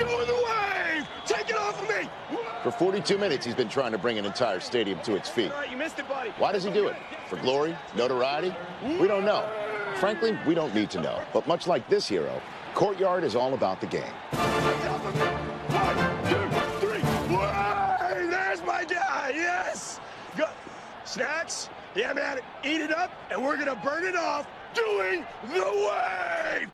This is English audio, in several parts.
Go the wave! Take it off of me! For 42 minutes, he's been trying to bring an entire stadium to its feet. All right, you missed it, buddy. Why does he do it? For glory? Notoriety? We don't know. Frankly, we don't need to know. But much like this hero, Courtyard is all about the game. 1, 2, 3. Whoa! There's my guy. Yes. Go. Snacks? Yeah, man. Eat it up, and we're gonna burn it off doing the wave.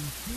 Thank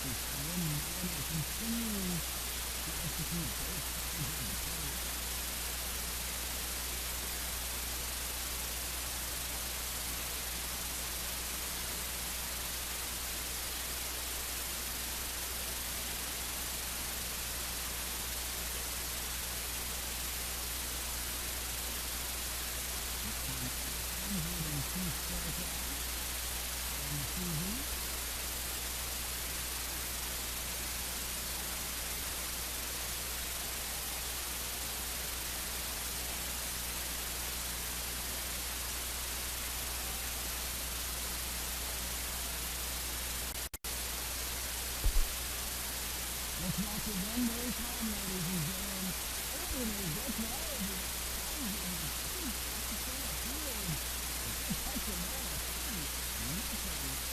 This Let's watch it one more time, ladies and gentlemen. Openers, that's all of it. Touch the ball. Just like that.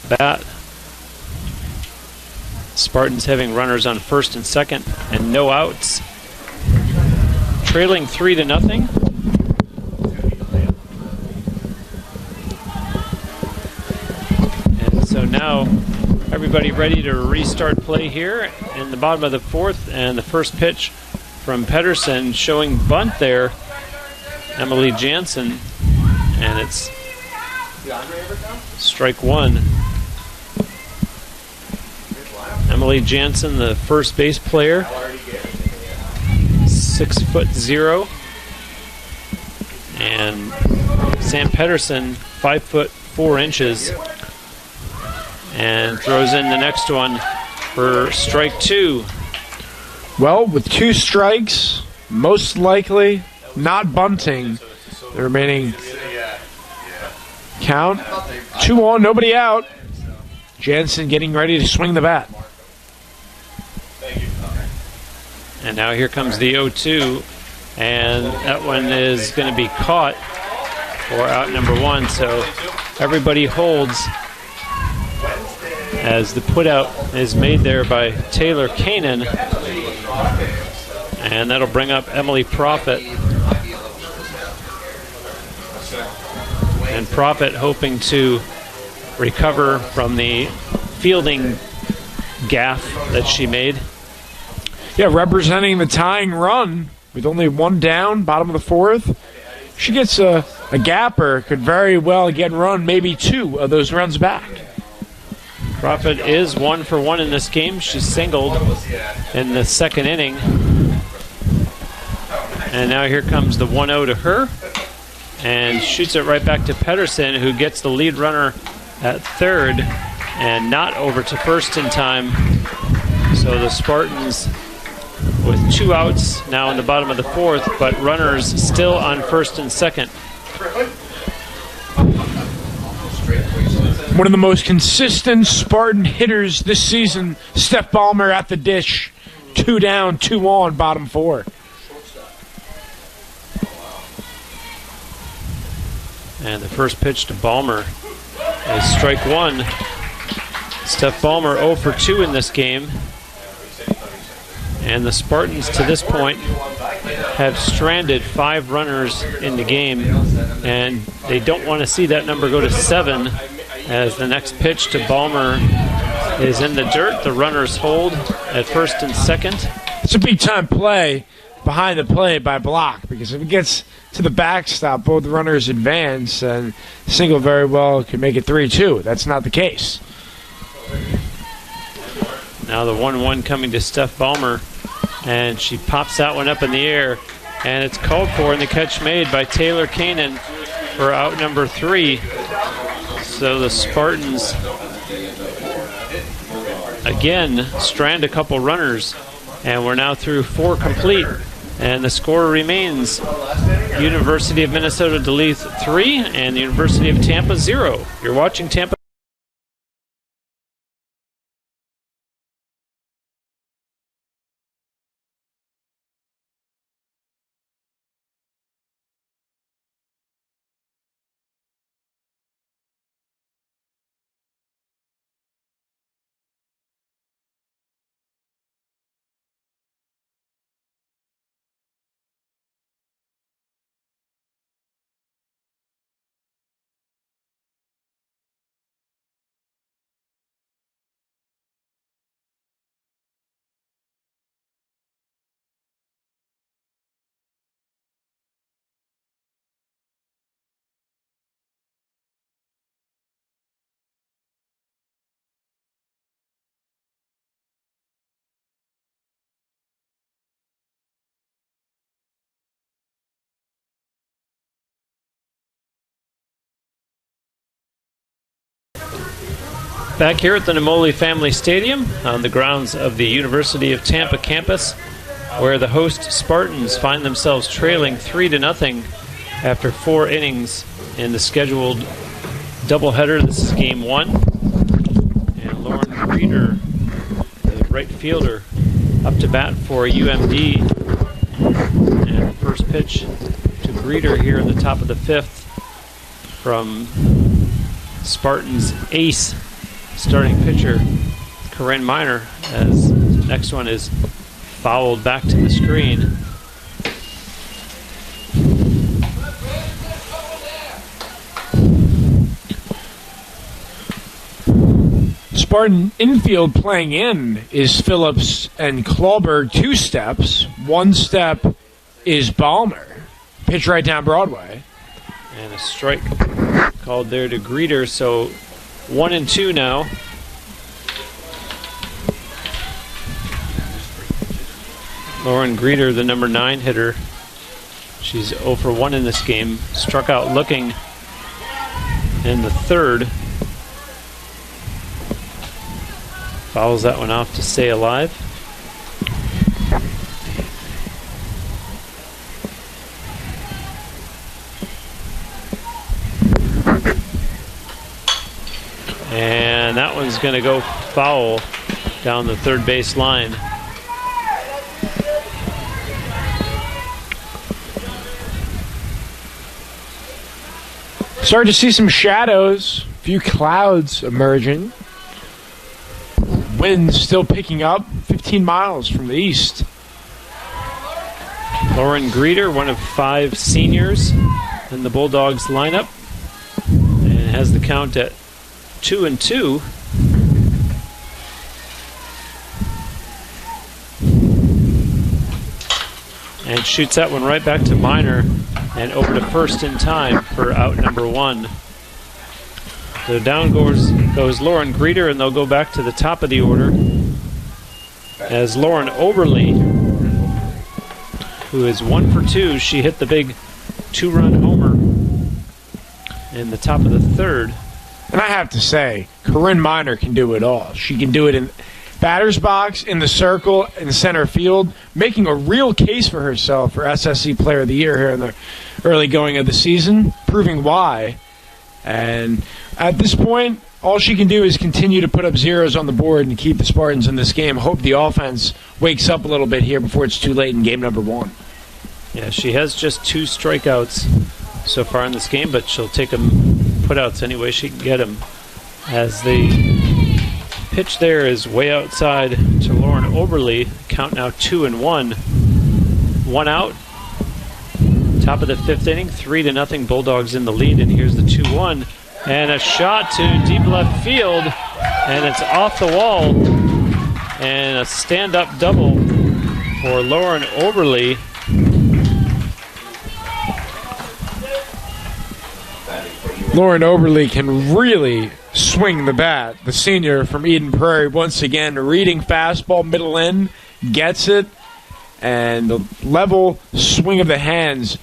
Bat. Spartans having runners on first and second and no outs. Trailing 3-0. And so now everybody ready to restart play here in the bottom of the fourth, and the first pitch from Pedersen showing bunt there. Emily Jansen, and it's strike one. Emily Jansen, the first base player, 6'0", and Sam Pedersen, 5'4", and throws in the next one for strike two. Well, with 2 strikes, most likely not bunting. The remaining count, 2 on, nobody out. Jansen getting ready to swing the bat. And now here comes the 0-2, and that one is going to be caught for out number 1. So everybody holds as the putout is made there by Taylor Canaan, and that'll bring up Emily Profit. And Profit hoping to recover from the fielding gaffe that she made. Yeah, representing the tying run with only 1 down, bottom of the fourth. She gets a gapper, could very well get run, maybe 2 of those runs back. Profit is 1 for 1 in this game. She singled in the second inning. And now here comes the 1-0 to her. And shoots it right back to Pedersen, who gets the lead runner at third and not over to first in time. So the Spartans with 2 outs now in the bottom of the fourth, but runners still on first and second. One of the most consistent Spartan hitters this season, Steph Ballmer at the dish. 2 down, 2 on, bottom 4. And the first pitch to Ballmer is strike 1. Steph Ballmer 0 for 2 in this game. And the Spartans, to this point, have stranded 5 runners in the game, and they don't want to see that number go to 7, as the next pitch to Ballmer is in the dirt. The runners hold at first and second. It's a big-time play behind the play by Block, because if it gets to the backstop, both runners advance, and single very well could make it 3-2. That's not the case. Now the 1-1 coming to Steph Ballmer, and she pops that one up in the air, and it's called for, and the catch made by Taylor Canaan for out number 3. So the Spartans again strand a couple runners, and we're now through 4 complete, and the score remains University of Minnesota Duluth 3 and the University of Tampa 0. You're watching Tampa. Back here at the Namoli Family Stadium on the grounds of the University of Tampa campus, where the host Spartans find themselves trailing 3-0 after 4 innings in the scheduled doubleheader. This is game 1. And Lauren Greeter, the right fielder, up to bat for UMD. And the first pitch to Greeter here in the top of the 5th from Spartans ace starting pitcher Corinne Miner, as the next one is fouled back to the screen. Spartan infield playing in is Phillips and Klauberg, 2 steps. 1 step is Balmer. Pitch right down Broadway. And a strike called there to Greeter, so 1-2 now. Lauren Greeter, the number 9 hitter. She's 0 for 1 in this game. Struck out looking in the 3rd. Fouls that one off to stay alive. And that one's going to go foul down the third base line. Starting to see some shadows, a few clouds emerging. Wind still picking up, 15 miles from the east. Lauren Greeter, one of 5 seniors in the Bulldogs lineup, and has the count at 2-2. And shoots that one right back to Miner and over to first in time for out number 1. So down goes Lauren Greeter, and they'll go back to the top of the order as Lauren Oberly, who is 1 for 2. She hit the big 2-run homer in the top of the 3rd. And I have to say, Corinne Miner can do it all. She can do it in batter's box, in the circle, in center field, making a real case for herself for SSC Player of the Year here in the early going of the season, proving why. And at this point, all she can do is continue to put up zeros on the board and keep the Spartans in this game. Hope the offense wakes up a little bit here before it's too late in game number 1. Yeah, she has just 2 strikeouts so far in this game, but she'll take them putouts any way she can get them. As the pitch there is way outside to Lauren Oberly. Count now 2-1. 1 out. Top of the 5th inning, 3-0 Bulldogs in the lead, and here's the 2-1. And a shot to deep left field, and it's off the wall. And a stand-up double for Lauren Oberly. Lauren Oberly can really swing the bat. The senior from Eden Prairie, once again, reading fastball, middle in, gets it, and the level swing of the hands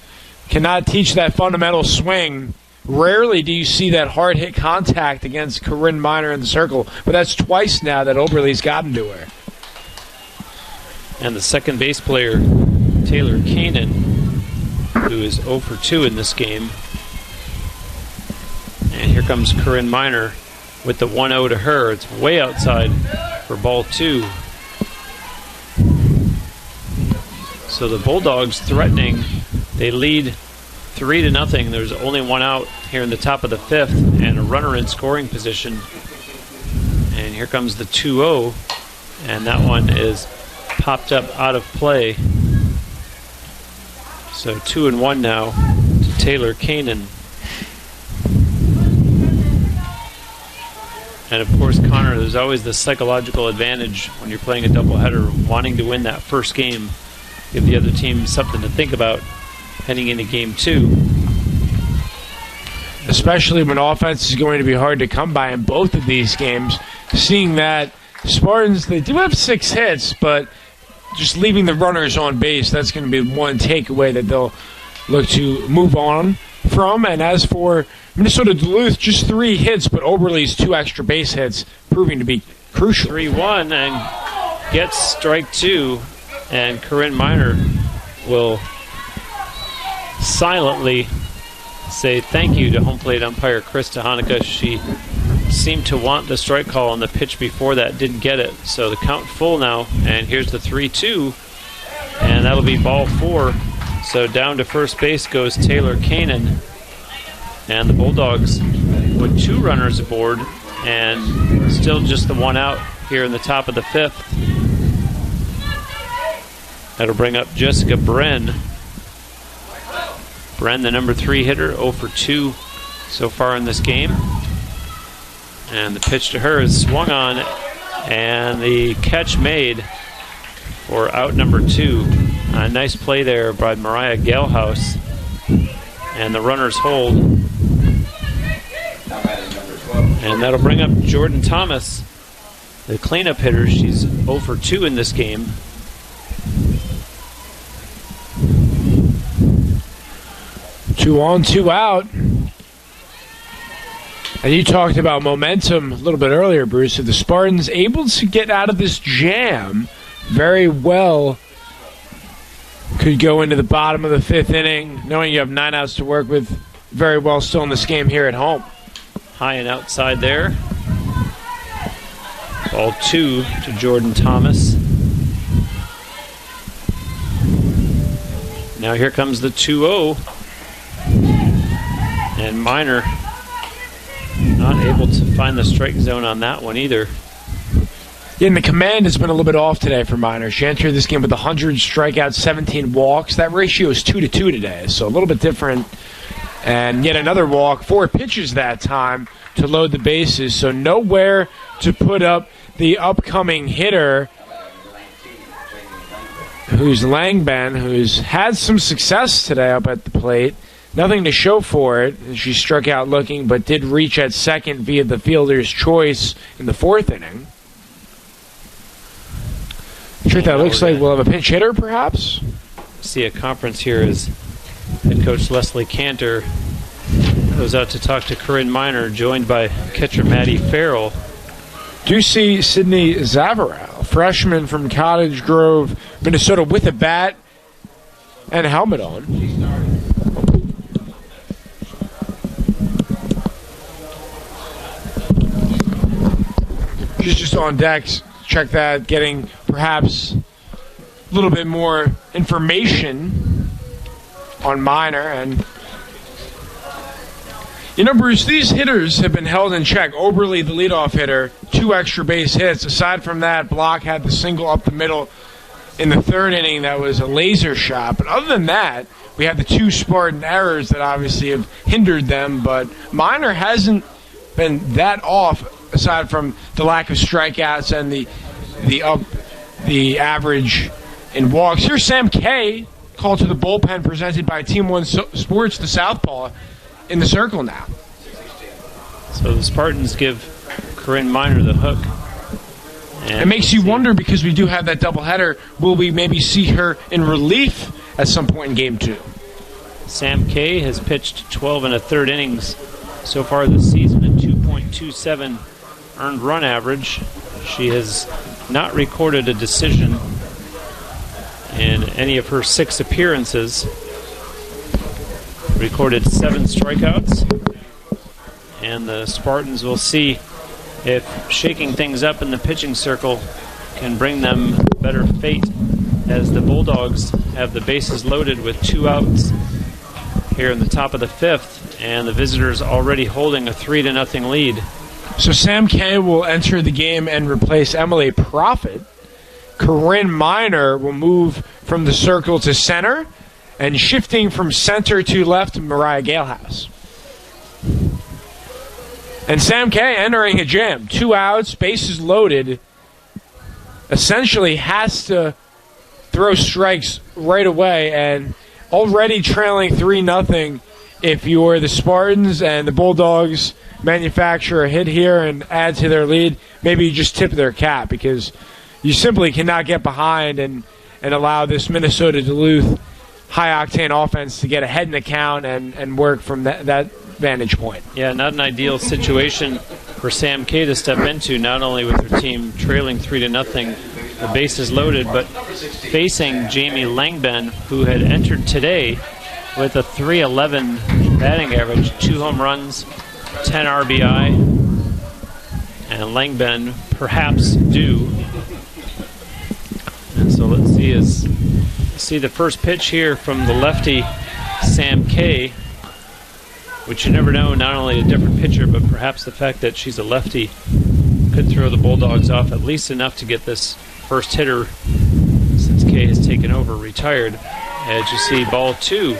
cannot teach that fundamental swing. Rarely do you see that hard hit contact against Corinne Miner in the circle, but that's twice now that Oberly's gotten to her. And the second base player, Taylor Canaan, who is 0 for 2 in this game. And here comes Corinne Miner with the 1-0 to her. It's way outside for ball 2. So the Bulldogs threatening. They lead 3-0. There's only 1 out here in the top of the 5th and a runner in scoring position. And here comes the 2-0. And that one is popped up out of play. So 2-1 now to Taylor Canaan. And of course, Connor, there's always the psychological advantage when you're playing a doubleheader, wanting to win that first game, give the other team something to think about heading into game 2. Especially when offense is going to be hard to come by in both of these games. Seeing that Spartans, they do have 6 hits, but just leaving the runners on base, that's going to be one takeaway that they'll look to move on from. And as for Minnesota Duluth, just 3 hits, but Oberly's 2 extra base hits proving to be crucial. 3-1 and gets strike 2, and Corinne Miner will silently say thank you to home plate umpire Krista Hanukkah. She seemed to want the strike call on the pitch before that, didn't get it. So the count full now, and here's the 3-2, and that'll be ball 4. So down to first base goes Taylor Canaan, and the Bulldogs with 2 runners aboard, and still just the 1 out here in the top of the 5th. That'll bring up Jessica Bren. Bren, the number 3 hitter, 0 for 2 so far in this game. And the pitch to her is swung on, and the catch made for out number 2. A nice play there by Mariah Galehouse. And the runners hold. And that'll bring up Jordan Thomas, the cleanup hitter. She's 0 for 2 in this game. Two on, 2 out. And you talked about momentum a little bit earlier, Bruce. So the Spartans able to get out of this jam very well. Could go into the bottom of the 5th inning, knowing you have 9 outs to work with, very well still in this game here at home. High and outside there. Ball 2 to Jordan Thomas. Now here comes the 2-0. And Minor not able to find the strike zone on that one either. Yeah, and the command has been a little bit off today for Minor. She entered this game with 100 strikeouts, 17 walks. That ratio is 2-2 today, so a little bit different. And yet another walk, 4 pitches that time to load the bases. So nowhere to put up the upcoming hitter, who's Langben, who's had some success today up at the plate. Nothing to show for it. She struck out looking, but did reach at second via the fielder's choice in the 4th inning. Sure, that looks like we'll have a pinch hitter, perhaps. See a conference here as head coach Leslie Cantor goes out to talk to Corinne Minor, joined by catcher Maddie Farrell. Do see Sydney Zavaral, freshman from Cottage Grove, Minnesota, with a bat and a helmet on. She's just on deck. Check that, getting perhaps a little bit more information on Minor. And, you know, Bruce, these hitters have been held in check. Oberle, the leadoff hitter, 2 extra base hits. Aside from that, Block had the single up the middle in the 3rd inning that was a laser shot. But other than that, we had the 2 Spartan errors that obviously have hindered them. But Minor hasn't been that off, aside from the lack of strikeouts and the average in walks. Here's Sam Kay, called to the bullpen, presented by Team One Sports, the Southpaw, in the circle now. So the Spartans give Corinne Minor the hook. And it makes you wonder, because we do have that doubleheader, will we maybe see her in relief at some point in Game 2? Sam Kay has pitched 12 1/3 innings so far this season, a 2.27 earned run average. She has not recorded a decision in any of her 6 appearances. Recorded 7 strikeouts. And the Spartans will see if shaking things up in the pitching circle can bring them better fate, as the Bulldogs have the bases loaded with 2 outs here in the top of the 5th, and the visitors already holding a 3-0 lead. So Sam Kay will enter the game and replace Emily Profit. Corinne Minor will move from the circle to center, and shifting from center to left, Mariah Galehouse. And Sam Kay entering a jam. 2 outs, bases loaded. Essentially has to throw strikes right away, and already trailing 3-0. If you're the Spartans and the Bulldogs manufacture a hit here and add to their lead, maybe you just tip their cap, because you simply cannot get behind and allow this Minnesota Duluth high-octane offense to get ahead in the count and work from that vantage point. Yeah, not an ideal situation for Sam Kay to step into, not only with her team trailing 3-0, the bases loaded, but facing Jamie Langben, who had entered today with a .311 batting average, 2 home runs, 10 RBI, and Langben perhaps due. And so let's see the first pitch here from the lefty Sam Kay, which you never know, not only a different pitcher, but perhaps the fact that she's a lefty could throw the Bulldogs off at least enough to get this first hitter, since Kay has taken over, retired. As you see, ball 2.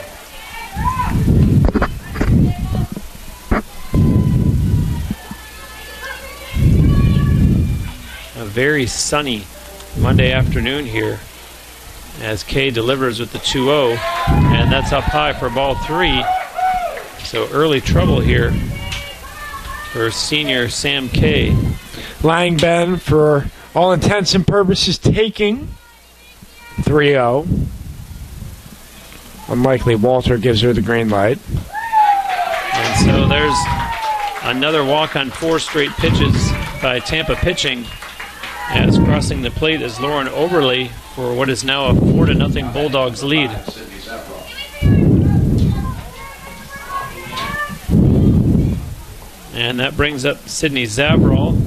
A very sunny Monday afternoon here as Kay delivers with the 2-0, and that's up high for ball 3. So early trouble here for senior Sam Kay. Langben, for all intents and purposes, taking 3-0. Unlikely Walter gives her the green light. And so there's another walk on 4 straight pitches by Tampa pitching, as crossing the plate is Lauren Oberle for what is now a 4-0 Bulldogs lead. And that brings up Sydney Zavral.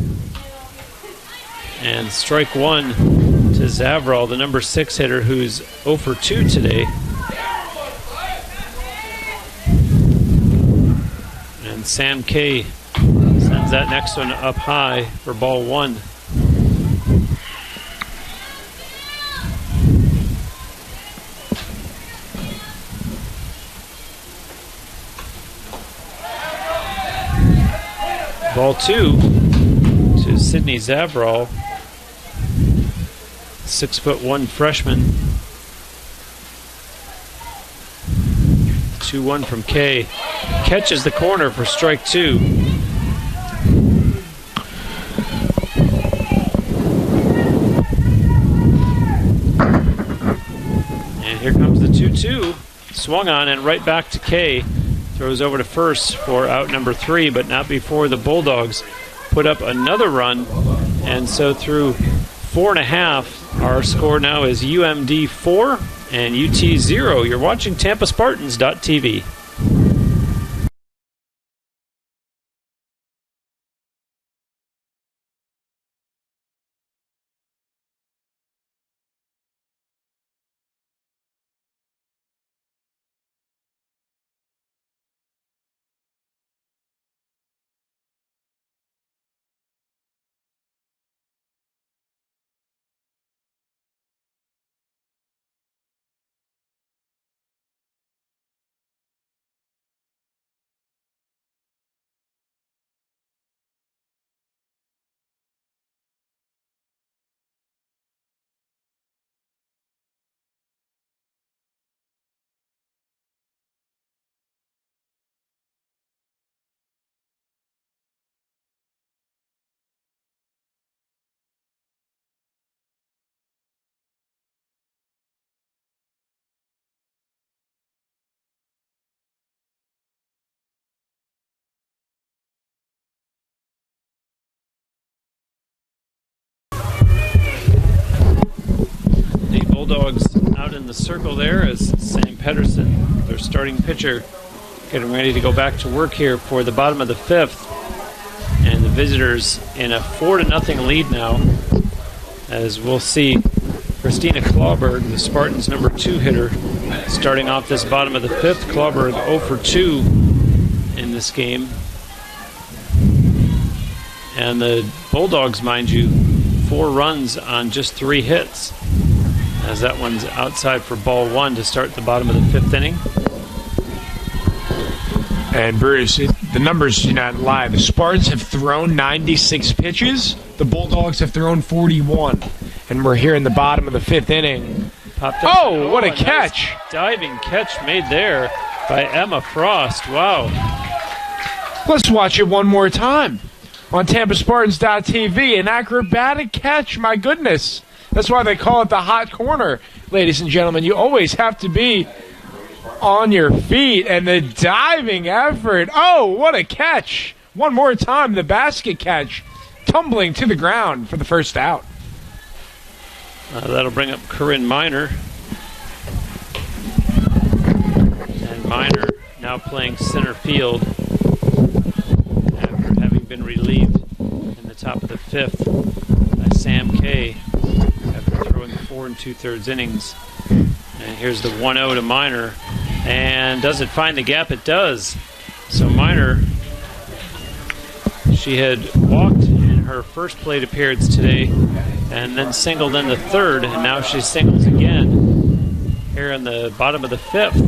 And strike 1 to Zavral, the number 6 hitter, who's 0 for 2 today. And Sam Kay sends that next one up high for ball 1. Ball 2 to Sydney Zavral, 6'1" freshman. 2-1 from Kay. Catches the corner for strike 2. And here comes the 2-2. Swung on and right back to Kay. Throws over to first for out number 3, but not before the Bulldogs put up another run. And so through 4.5, our score now is UMD 4 and UT 0. You're watching TampaSpartans.tv. Bulldogs out in the circle there as Sam Pedersen, their starting pitcher, getting ready to go back to work here for the bottom of the 5th. And the visitors in a 4-0 lead now, as we'll see Christina Clawberg, the Spartans' number 2 hitter, starting off this bottom of the 5th. Clawberg 0 for 2 in this game. And the Bulldogs, mind you, 4 runs on just 3 hits, as that one's outside for ball 1 to start the bottom of the 5th inning. And Bruce, the numbers do not lie. The Spartans have thrown 96 pitches. The Bulldogs have thrown 41. And we're here in the bottom of the 5th inning. Oh, what a catch. Nice diving catch made there by Emma Frost. Wow. Let's watch it one more time on TampaSpartans.tv. An acrobatic catch, my goodness. That's why they call it the hot corner, ladies and gentlemen. You always have to be on your feet, and the diving effort. Oh, what a catch. One more time, the basket catch, tumbling to the ground for the first out. That'll bring up Corinne Miner. And Miner now playing center field after having been relieved in the top top of the fifth by Sam Kay after throwing 4 2/3 innings. And here's the 1-0 to Minor. And does it find the gap? It does. So Minor, she had walked in her first plate appearance today and then singled in the third, and now she singles again here in the bottom of the fifth.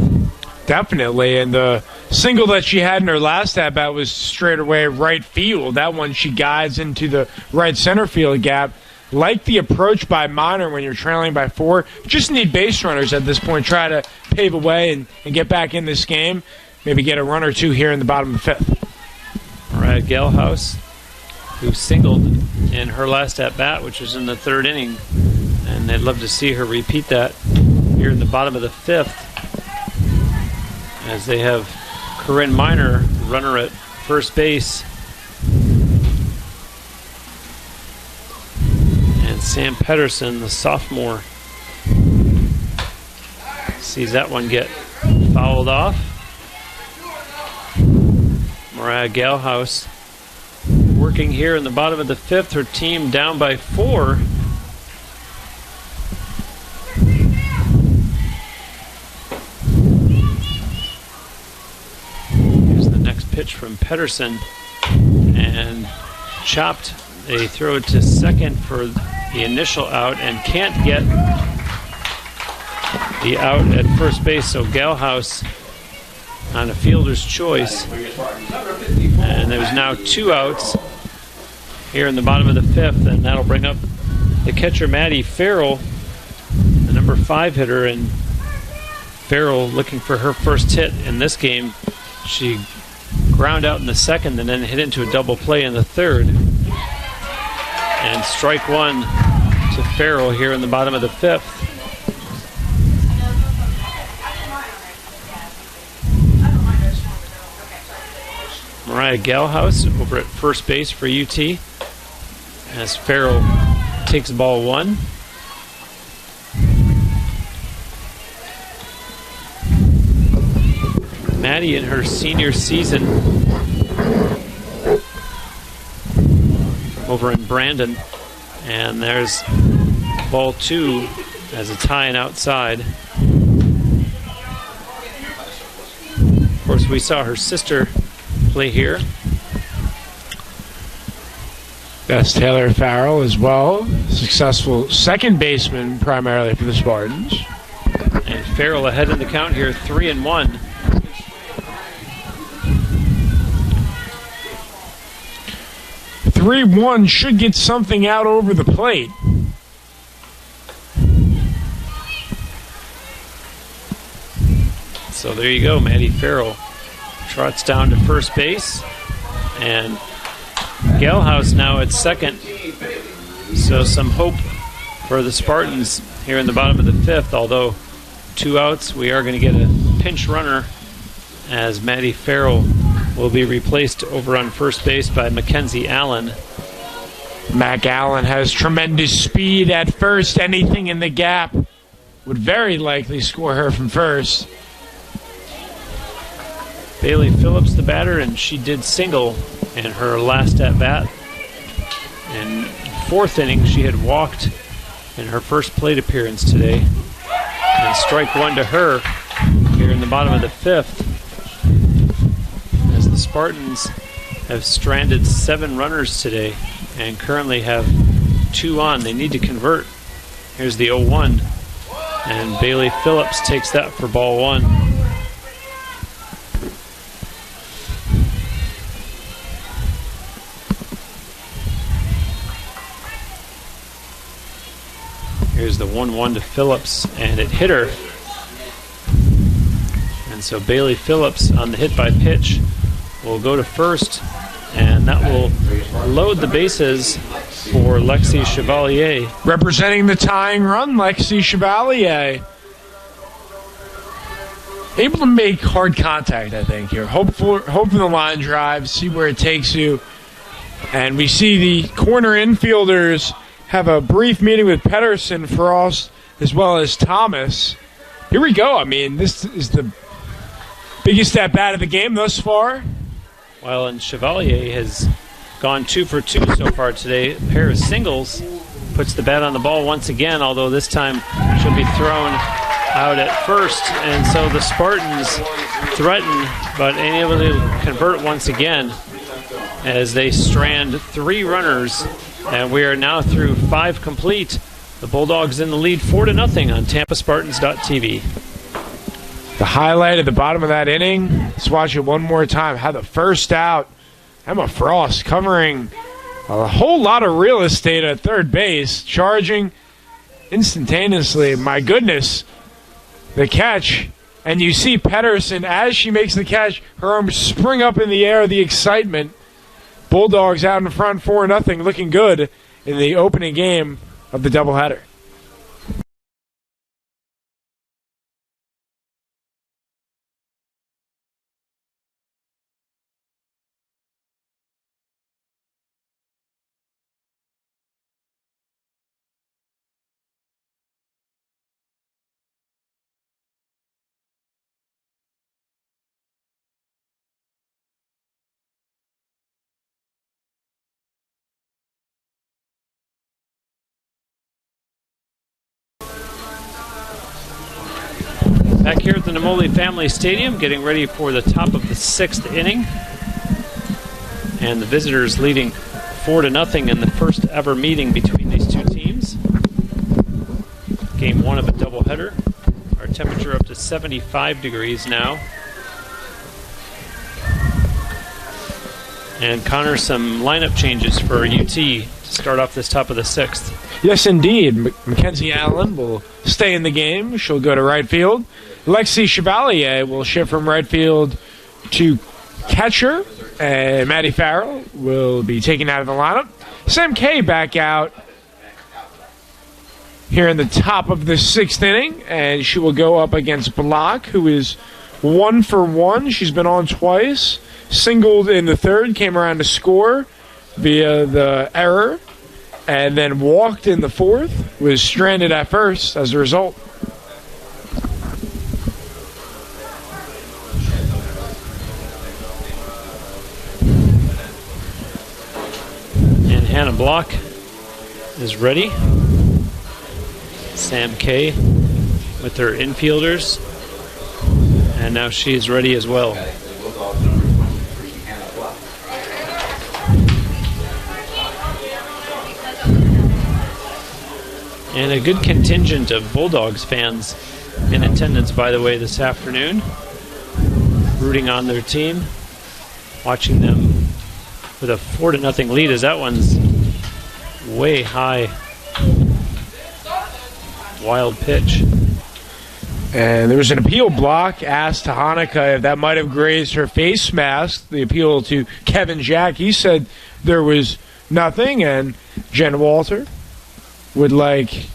Definitely, and the single that she had in her last at-bat was straight away right field. That one she guides into the right center field gap. Like the approach by Minor when you're trailing by 4. Just need base runners at this point. Try to pave a way and get back in this game. Maybe get a run or two here in the bottom of the fifth. Mariah Gelhaus, who singled in her last at-bat, which was in the third inning. And they'd love to see her repeat that here in the bottom of the fifth, as they have Corinne Minor, runner at first base, and Sam Pedersen, the sophomore, sees that one get fouled off. Mariah Gelhaus working here in the bottom of the fifth, her team down by 4. Here's the next pitch from Pedersen, and chopped. They throw it to second for the initial out and can't get the out at first base, so Gelhaus on a fielder's choice. And there's now 2 outs here in the bottom of the fifth, and that'll bring up the catcher Maddie Farrell, the number 5 hitter, and Farrell looking for her first hit in this game. She ground out in the second and then hit into a double play in the third. And strike 1 to Farrell here in the bottom of the fifth. Mariah Gelhaus over at first base for UT as Farrell takes ball 1. Maddie in her senior season over in Brandon, and there's ball 2 as a tie and outside. Of course, we saw her sister play here. That's Taylor Farrell as well. Successful second baseman primarily for the Spartans. And Farrell ahead in the count here, 3-1. (3-1) should get something out over the plate. So there you go, Maddie Farrell trots down to first base, and Gelhaus now at second. So some hope for the Spartans here in the bottom of the fifth, although 2 outs. We are going to get a pinch runner as Maddie Farrell will be replaced over on first base by Mackenzie Allen. Mac Allen has tremendous speed at first. Anything in the gap would very likely score her from first. Bailey Phillips, the batter, and she did single in her last at-bat. In 4th inning, she had walked in her first plate appearance today. And strike 1 to her here in the bottom of the fifth, as the Spartans have stranded 7 runners today and currently have 2 on. They need to convert. Here's the 0-1, and Bailey Phillips takes that for ball 1. Here's the 1-1 to Phillips, and it hit her. And so Bailey Phillips on the hit by pitch will go to first, and that will load the bases for Lexi Chevalier. Representing the tying run, Lexi Chevalier. Able to make hard contact, I think, here. Hope for the line drive, see where it takes you. And we see the corner infielders have a brief meeting with Pedersen, Frost, as well as Thomas. Here we go. I mean, this is the biggest at-bat of the game thus far. Well, and Chevalier has gone 2 for 2 so far today. A pair of singles, puts the bat on the ball once again, although this time she'll be thrown out at first. And so the Spartans threaten, but ain't able to convert once again as they strand 3 runners. And we are now through 5 complete. The Bulldogs in the lead 4-0 on TampaSpartans.tv. The highlight at the bottom of that inning, let's watch it one more time. How the first out, Emma Frost covering a whole lot of real estate at third base, charging instantaneously. My goodness, the catch. And you see Pedersen, as she makes the catch, her arms spring up in the air, the excitement. Bulldogs out in front 4-0, looking good in the opening game of the doubleheader. Back here at the Namoli Family Stadium, getting ready for the top of the 6th inning. And the visitors leading 4-0 in the first ever meeting between these two teams. Game 1 of a doubleheader. Our temperature up to 75 degrees now. And Connor, some lineup changes for UT to start off this top of the 6th. Yes, indeed. Mackenzie Allen will stay in the game. She'll go to right field. Lexi Chevalier will shift from right field to catcher. And Maddie Farrell will be taken out of the lineup. Sam Kay back out here in the top of the 6th inning. And she will go up against Block, who is 1 for 1. She's been on twice. Singled in the 3rd, came around to score via the error. And then walked in the 4th, was stranded at first as a result. And Hannah Block is ready. Sam Kay with her infielders. And now she is ready as well. And a good contingent of Bulldogs fans in attendance, by the way, this afternoon. Rooting on their team. Watching them with a 4-0 lead as that one's way high. Wild pitch. And there was an appeal block asked to Hanukkah if that might have grazed her face mask. The appeal to Kevin Jack. He said there was nothing, and Jen Walter would like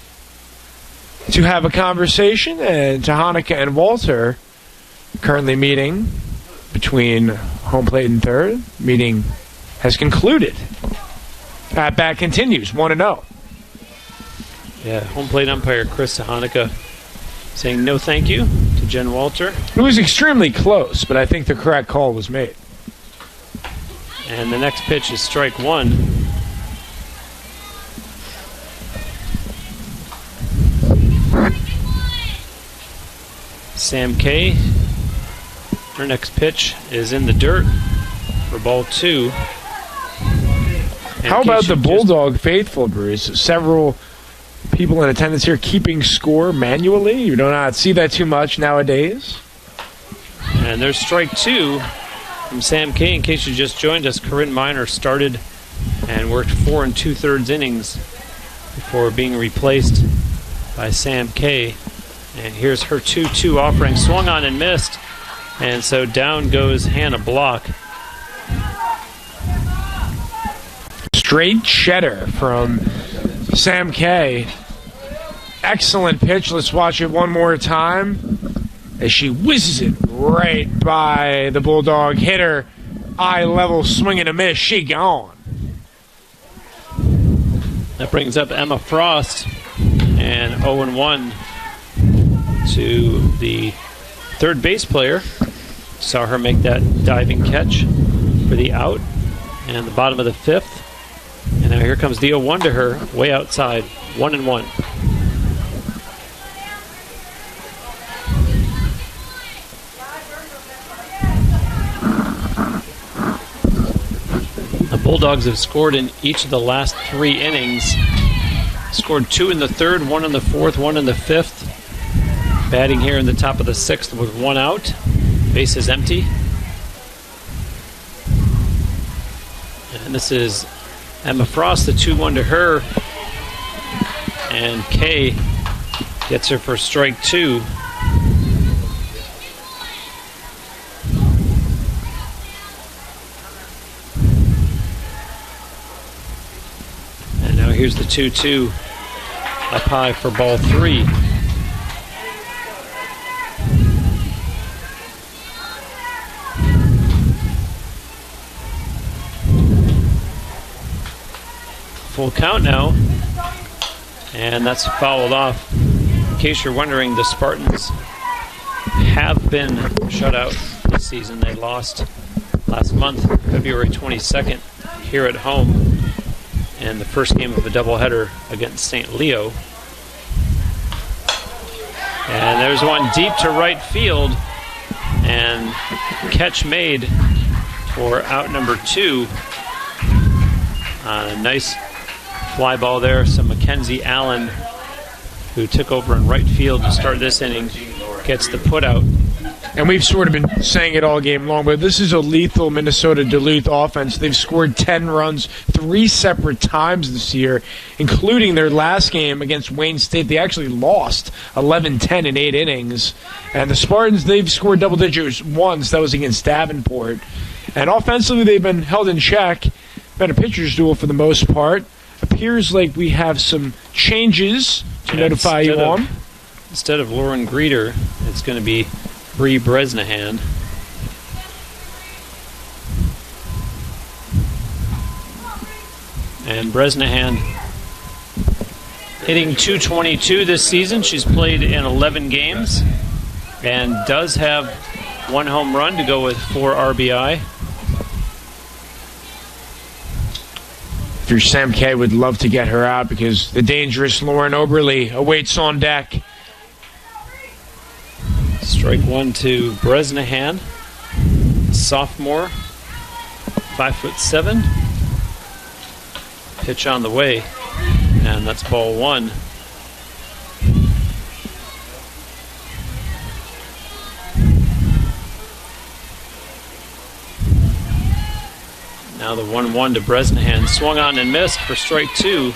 to have a conversation, and Hanukkah and Walter currently meeting between home plate and third. Meeting has concluded. At bat continues, 1-0. Yeah, home plate umpire Chris Hanukkah saying no thank you to Jen Walter. It was extremely close, but I think the correct call was made. And the next pitch is strike 1. Sam Kay, her next pitch is in the dirt for ball 2. How about the Bulldog faithful, Bruce? Several people in attendance here keeping score manually. You do not see that too much nowadays. And there's strike 2 from Sam Kay. In case you just joined us, Corinne Miner started and worked 4 2/3 innings before being replaced by Sam Kay. And here's her 2-2 offering. Swung on and missed. And so down goes Hannah Block. Straight cheddar from Sam Kay. Excellent pitch. Let's watch it one more time as she whizzes it right by the Bulldog hitter. Eye level swing and a miss. She gone. That brings up Emma Frost. And 0-1 to the third base player. Saw her make that diving catch for the out. And the bottom of the 5th. And now here comes the 0-1 to her, way outside, 1-1. The Bulldogs have scored in each of the last 3 innings. Scored 2 in the 3rd, 1 in the 4th, 1 in the 5th. Batting here in the top of the 6th with 1 out. Base is empty. And this is Emma Frost, the 2-1 to her. And Kay gets her for strike 2. And now here's the 2-2 up high for ball 3. Full count now, and that's fouled off. In case you're wondering, the Spartans have been shut out this season. They lost last month, February 22nd, here at home in the first game of a doubleheader against St. Leo. And there's one deep to right field, and catch made for out number 2. A nice fly ball there. So Mackenzie Allen, who took over in right field to start this inning, gets the put out. And we've sort of been saying it all game long, but this is a lethal Minnesota Duluth offense. They've scored 10 runs 3 separate times this year, including their last game against Wayne State. They actually lost 11-10 in 8 innings. And the Spartans, they've scored double digits once. That was against Davenport. And offensively, they've been held in check. Been a pitcher's duel for the most part. Appears like we have some changes to notify you on. Instead of Lauren Greeter, it's going to be Bree Bresnahan. And Bresnahan hitting .222 this season. She's played in 11 games and does have 1 home run to go with 4 RBI. If you're Sam Kay, would love to get her out because the dangerous Lauren Oberle awaits on deck. Strike 1 to Bresnahan, sophomore, 5'7". Pitch on the way, and that's ball 1. Now the 1-1 to Bresnahan, swung on and missed for strike 2.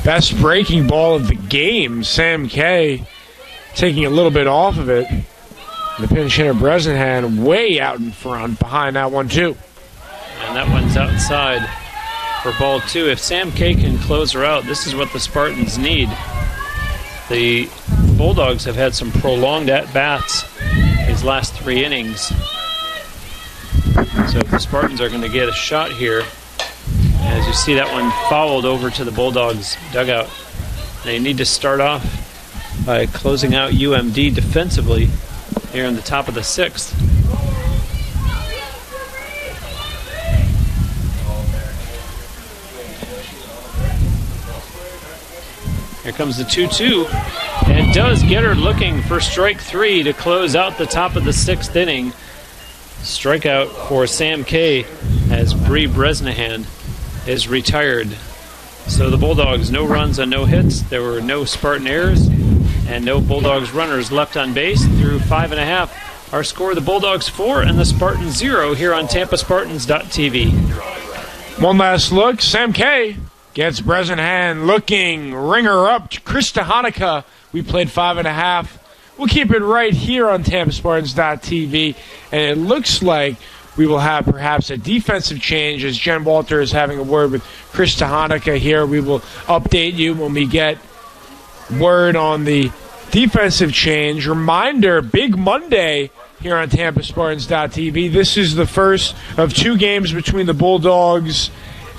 Best breaking ball of the game. Sam Kay taking a little bit off of it. The pinch hitter Bresnahan way out in front behind that 1-2. And that one's outside for ball 2. If Sam Kay can close her out, this is what the Spartans need. The Bulldogs have had some prolonged at-bats these last 3 innings. So if the Spartans are going to get a shot here, as you see that one fouled over to the Bulldogs dugout, they need to start off by closing out UMD defensively here in the top of the 6th. Here comes the 2-2, and it does get her looking for strike 3 to close out the top of the 6th inning. Strikeout for Sam Kay as Bree Bresnahan is retired. So the Bulldogs, no runs and no hits. There were no Spartan errors and no Bulldogs runners left on base through 5.5. Our score, the Bulldogs 4 and the Spartans 0 here on TampaSpartans.tv. One last look. Sam Kay gets Bresnahan looking. Ringer up to Krista Hanukkah. We played 5.5. We'll keep it right here on TampaSpartans.tv. And it looks like we will have perhaps a defensive change as Jen Walter is having a word with Krista Hanukkah here. We will update you when we get word on the defensive change. Reminder, big Monday here on TampaSpartans.tv. This is the first of 2 games between the Bulldogs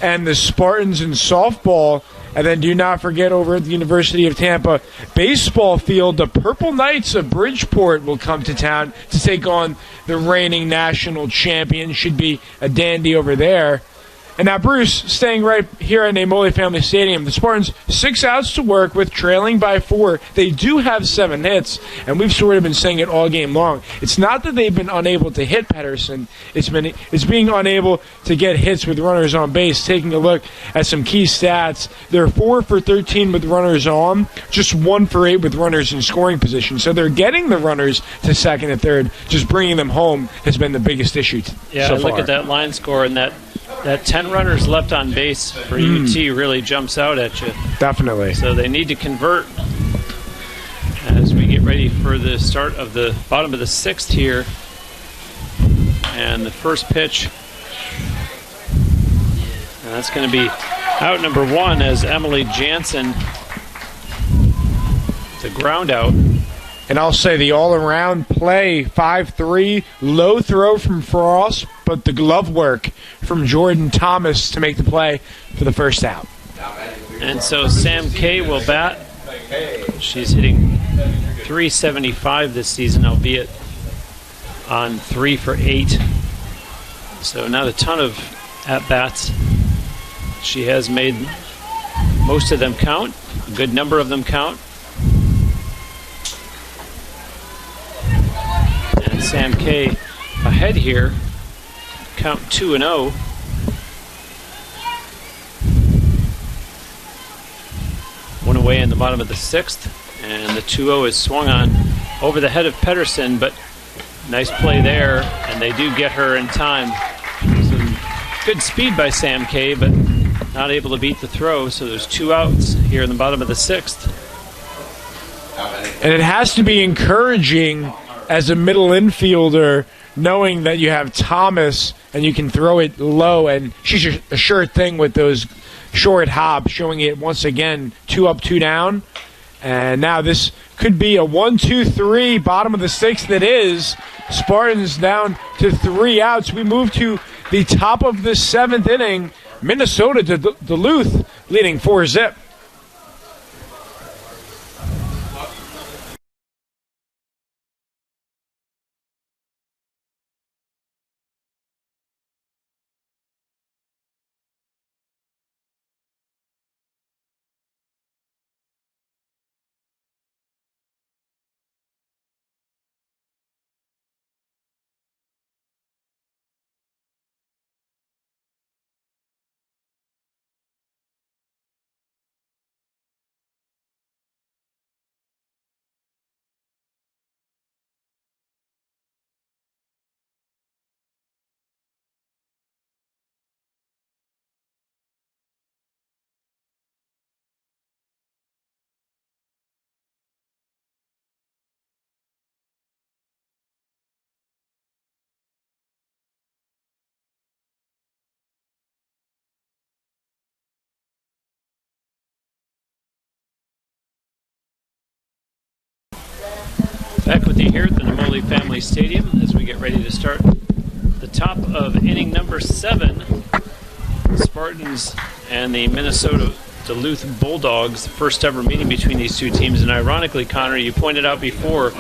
and the Spartans in softball. And then do not forget, over at the University of Tampa baseball field, the Purple Knights of Bridgeport will come to town to take on the reigning national champion. Should be a dandy over there. And now, Bruce, staying right here at Namoli Family Stadium, the Spartans 6 outs to work with, trailing by 4. They do have 7 hits, and we've sort of been saying it all game long. It's not that they've been unable to hit Pedersen. It's being unable to get hits with runners on base. Taking a look at some key stats, they're 4 for 13 with runners on, just 1 for 8 with runners in scoring position. So they're getting the runners to second and third. Just bringing them home has been the biggest issue so far. Look at that line score, and that 10 runners left on base for UT really jumps out at you. Definitely. So they need to convert as we get ready for the start of the bottom of the 6th here. And the first pitch, and that's going to be out number 1 as Emily Jansen. It's a ground out. And I'll say the all-around play, 5-3, low throw from Frost, but the glove work from Jordan Thomas to make the play for the first out. And so Sam Kay will bat. She's hitting .375 this season, albeit on 3 for 8. So not a ton of at-bats. She has made most of them count, a good number of them count. And Sam Kay ahead here, count 2-0. One away in the bottom of the 6th, and the 2-0 is swung on over the head of Pedersen, but nice play there, and they do get her in time. Some good speed by Sam Kay, but not able to beat the throw, so there's 2 outs here in the bottom of the 6th. And it has to be encouraging as a middle infielder, knowing that you have Thomas and you can throw it low, and she's a sure thing with those short hops, showing it once again 2 up, 2 down. And now this could be a 1-2-3, bottom of the 6th. It is. Spartans down to 3 outs. We move to the top of the 7th inning. Minnesota to Duluth leading 4-0. Back with you here at the Namoli Family Stadium as we get ready to start the top of inning number 7. Spartans and the Minnesota Duluth Bulldogs, the first ever meeting between these two teams. And ironically, Connor, you pointed out before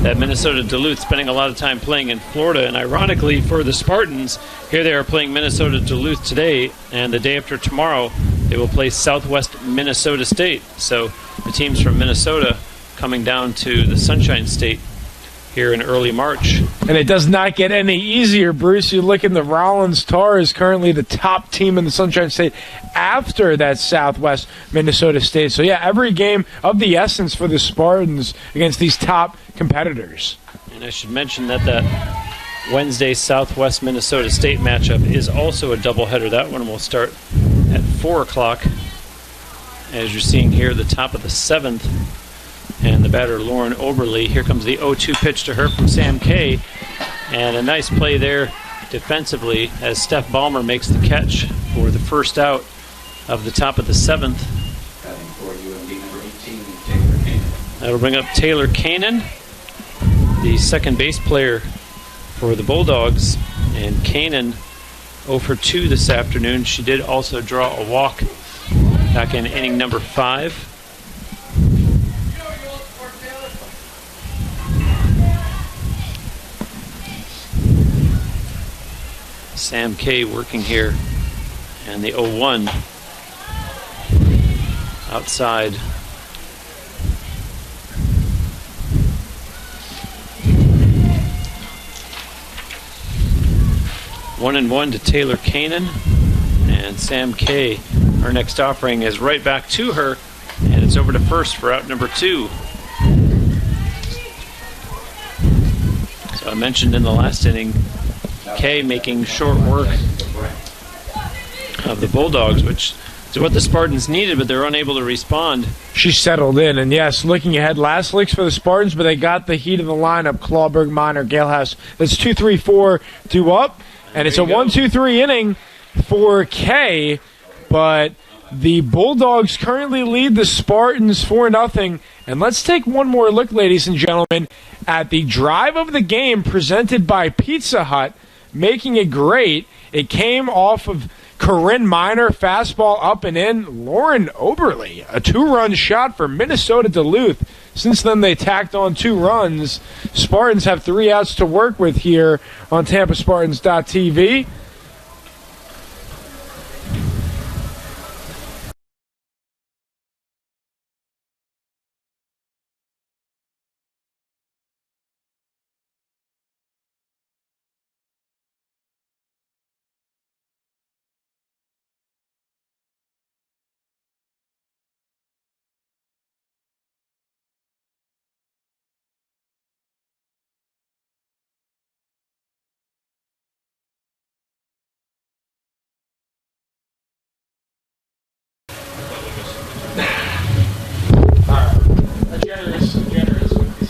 that Minnesota Duluth spending a lot of time playing in Florida. And ironically for the Spartans, here they are playing Minnesota Duluth today, and the day after tomorrow they will play Southwest Minnesota State. So the teams from Minnesota coming down to the Sunshine State here in early March. And it does not get any easier, Bruce. You look in the Rollins Tar is currently the top team in the Sunshine State after that Southwest Minnesota State. So, yeah, every game of the essence for the Spartans against these top competitors. And I should mention that Wednesday Southwest Minnesota State matchup is also a doubleheader. That one will start at 4 o'clock. As you're seeing here, the top of the 7th. And the batter, Lauren Oberly. Here comes the 0-2 pitch to her from Sam Kay. And a nice play there defensively as Steph Ballmer makes the catch for the first out of the top of the 7th. That'll bring up Taylor Canaan, the second base player for the Bulldogs. And Canaan 0 for 2 this afternoon. She did also draw a walk back in inning number 5. Sam K working here, and the 0-1 outside. One and one to Taylor Canaan, and Sam K, our next offering, is right back to her, and it's over to first for out number 2. So I mentioned in the last inning, K making short work of the Bulldogs, which is what the Spartans needed, but they're unable to respond. She settled in, and yes, looking ahead, last licks for the Spartans, but they got the heat of the lineup. Clawberg, Minor, Galehouse. That's 2-3-4 due up, and it's a 1-2-3 inning for K, but the Bulldogs currently lead the Spartans 4-0. And let's take one more look, ladies and gentlemen, at the drive of the game presented by Pizza Hut, making it great. It came off of Corinne Minor, fastball up and in. Lauren Oberle, a 2-run shot for Minnesota Duluth. Since then, they tacked on 2 runs. Spartans have 3 outs to work with here on TampaSpartans.tv.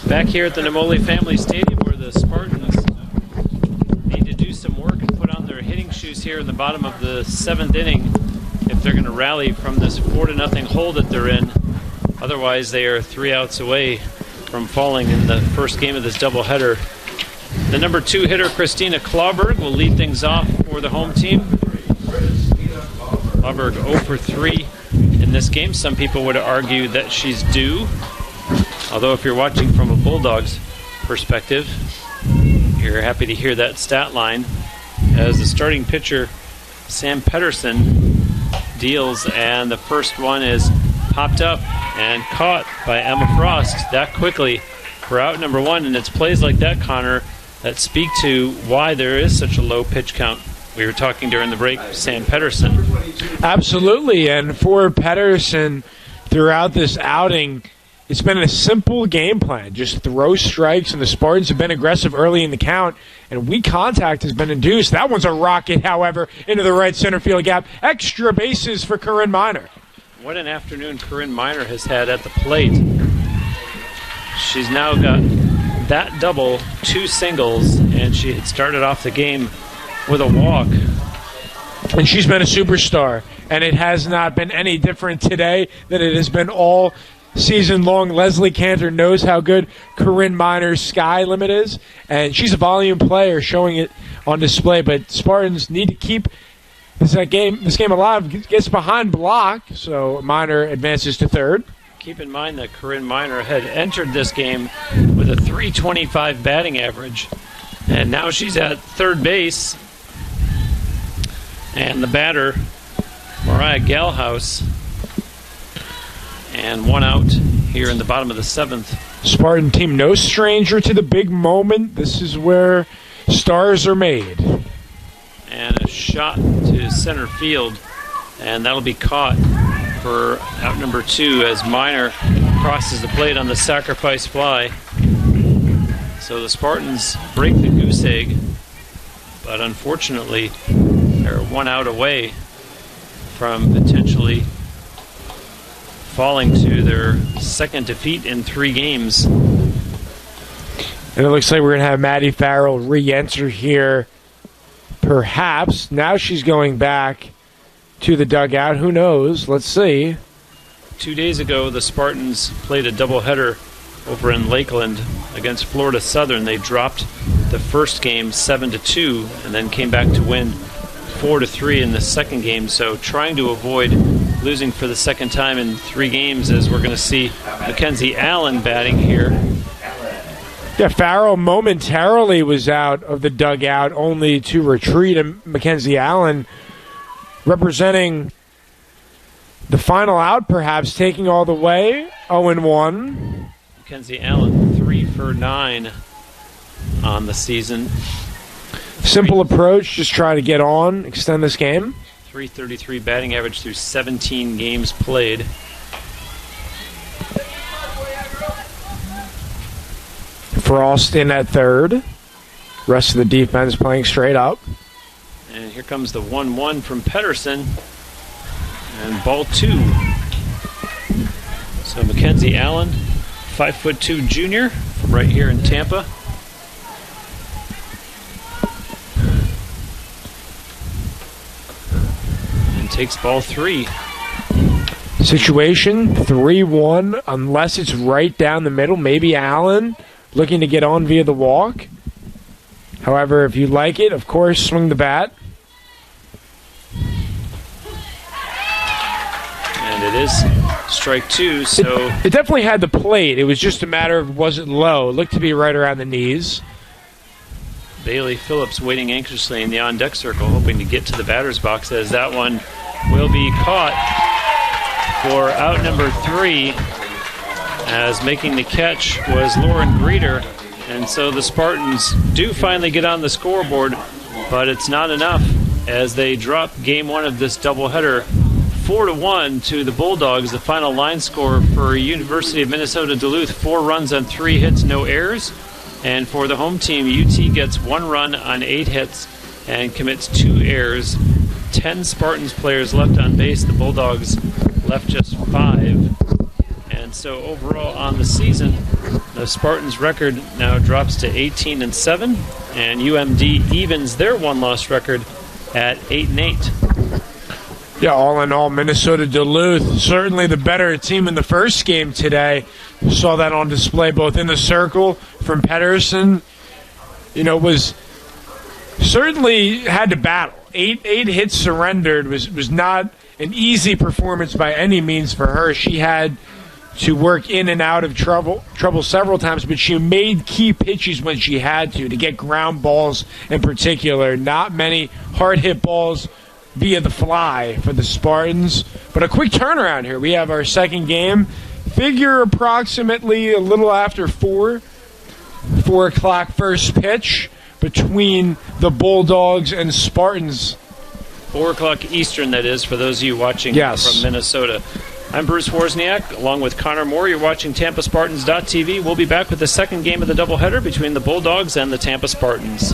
Back here at the Namoli Family Stadium, where the Spartans need to do some work and put on their hitting shoes here in the bottom of the 7th inning if they're going to rally from this 4-0 hole that they're in. Otherwise, they are 3 outs away from falling in the first game of this doubleheader. The number 2 hitter, Christina Clawberg, will lead things off for the home team. Clawberg 0 for 3 in this game. Some people would argue that she's due. Although if you're watching from a Bulldogs perspective, you're happy to hear that stat line. As the starting pitcher, Sam Pedersen, deals, and the first one is popped up and caught by Emma Frost that quickly for out number 1. And it's plays like that, Connor, that speak to why there is such a low pitch count. We were talking during the break, Sam Pedersen. Absolutely, and for Pedersen throughout this outing, it's been a simple game plan. Just throw strikes, and the Spartans have been aggressive early in the count, and weak contact has been induced. That one's a rocket, however, into the right center field gap. Extra bases for Corinne Minor. What an afternoon Corinne Minor has had at the plate. She's now got that double, 2 singles, and she had started off the game with a walk. And she's been a superstar, and it has not been any different today than it has been all season long. Leslie Cantor knows how good Corinne Minor's sky limit is, and she's a volume player, showing it on display. But Spartans need to keep this game alive. Gets behind block, so Minor advances to third. Keep in mind that Corinne Minor had entered this game with a .325 batting average, and now she's at third base. And the batter, Mariah Galehouse, and 1 out here in the bottom of the 7th. Spartan team no stranger to the big moment. This is where stars are made. And a shot to center field, and that'll be caught for out number 2 as Minor crosses the plate on the sacrifice fly. So the Spartans break the goose egg, but unfortunately they're 1 out away from potentially falling to their second defeat in 3 games. And it looks like we're going to have Maddie Farrell re-enter here. Perhaps. Now she's going back to the dugout. Who knows? Let's see. 2 days ago, the Spartans played a doubleheader over in Lakeland against Florida Southern. They dropped the first game 7-2 and then came back to win 4-3 in the second game. So trying to avoid losing for the second time in 3 games, as we're going to see Mackenzie Allen batting here. Yeah, Farrell momentarily was out of the dugout, only to retreat, and Mackenzie Allen representing the final out, perhaps taking all the way, 0-1. Mackenzie Allen, 3 for 9 on the season. Simple approach, just try to get on, extend this game. .333 batting average through 17 games played. Frost in at third. Rest of the defense playing straight up. And here comes the 1-1 from Pedersen. And ball 2. So Mackenzie Allen, 5'2" junior from right here in Tampa. And takes ball 3. Situation 3-1, unless it's right down the middle. Maybe Allen looking to get on via the walk. However, if you like it, of course, swing the bat. And it is strike 2, so... It definitely had the plate. It was just a matter of, was it low? It looked to be right around the knees. Bailey Phillips waiting anxiously in the on-deck circle, hoping to get to the batter's box, as that one will be caught for out number 3, as making the catch was Lauren Greeter. And so the Spartans do finally get on the scoreboard, but it's not enough, as they drop game 1 of this doubleheader 4-1 to the Bulldogs. The final line score for University of Minnesota Duluth, 4 runs on 3 hits, no errors. And for the home team, UT gets 1 run on 8 hits and commits 2 errors. 10 Spartans players left on base. The Bulldogs left just 5. And so overall on the season, the Spartans' record now drops to 18-7, and UMD evens their 1-loss record at 8-8. Yeah, all in all, Minnesota Duluth, certainly the better team in the first game today. You saw that on display both in the circle from Pedersen. You know, was certainly had to battle. 8 hits surrendered was not an easy performance by any means for her. She had to work in and out of trouble several times, but she made key pitches when she had to get ground balls in particular. Not many hard hit balls via the fly for the Spartans. But a quick turnaround here. We have our second game. Figure approximately a little after 4 o'clock first pitch between the Bulldogs and Spartans. 4 o'clock Eastern, that is, for those of you watching from Minnesota. I'm Bruce Wozniak, along with Connor Moore. You're watching TampaSpartans.tv. We'll be back with the second game of the doubleheader between the Bulldogs and the Tampa Spartans.